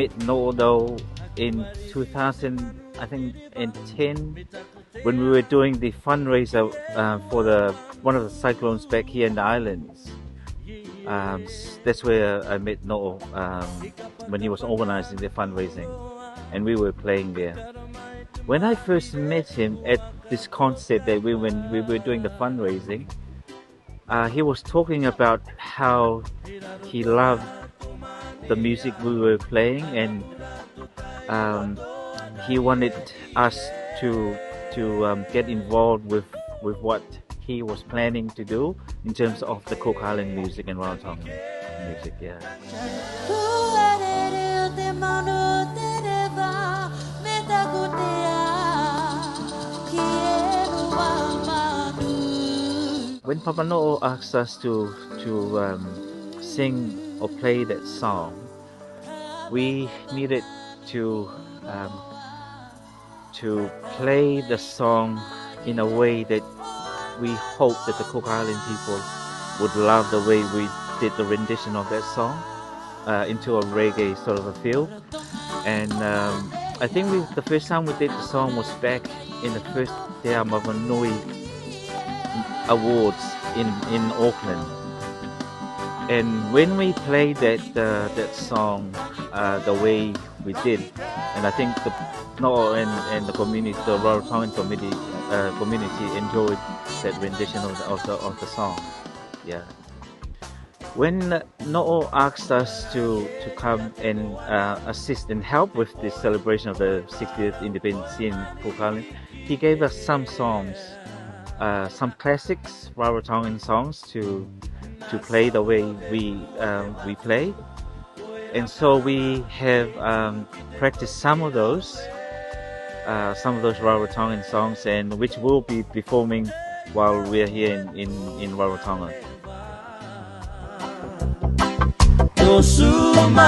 met Noo though in 2000, I think in 10, when we were doing the fundraiser for one of the cyclones back here in the islands. That's where I met Noo when he was organizing the fundraising, and we were playing there. When I first met him at this concert that when we were doing the fundraising, he was talking about how he loved the music we were playing, and he wanted us to get involved with what he was planning to do in terms of the Cook Island music and Rarotonga music. Yeah. When Papa Noo asked us to sing or play that song, we needed to play the song in a way that we hope that the Cook Island people would love the way we did the rendition of that song into a reggae sort of a feel. And I think the first time we did the song was back in the first Te Amavanui Awards in Auckland. And when we played that song the way we did, and I think the Noo and the community, the Rarotongan community enjoyed that rendition of the song. Yeah. When Noo asked us to come and assist and help with this celebration of the 60th independence in Cook Island, he gave us some songs, some classics, Rarotongan songs to play the way we play. And so we have practiced some of those Rarotongan songs, and which we'll be performing while we're here in Rarotonga. Oceania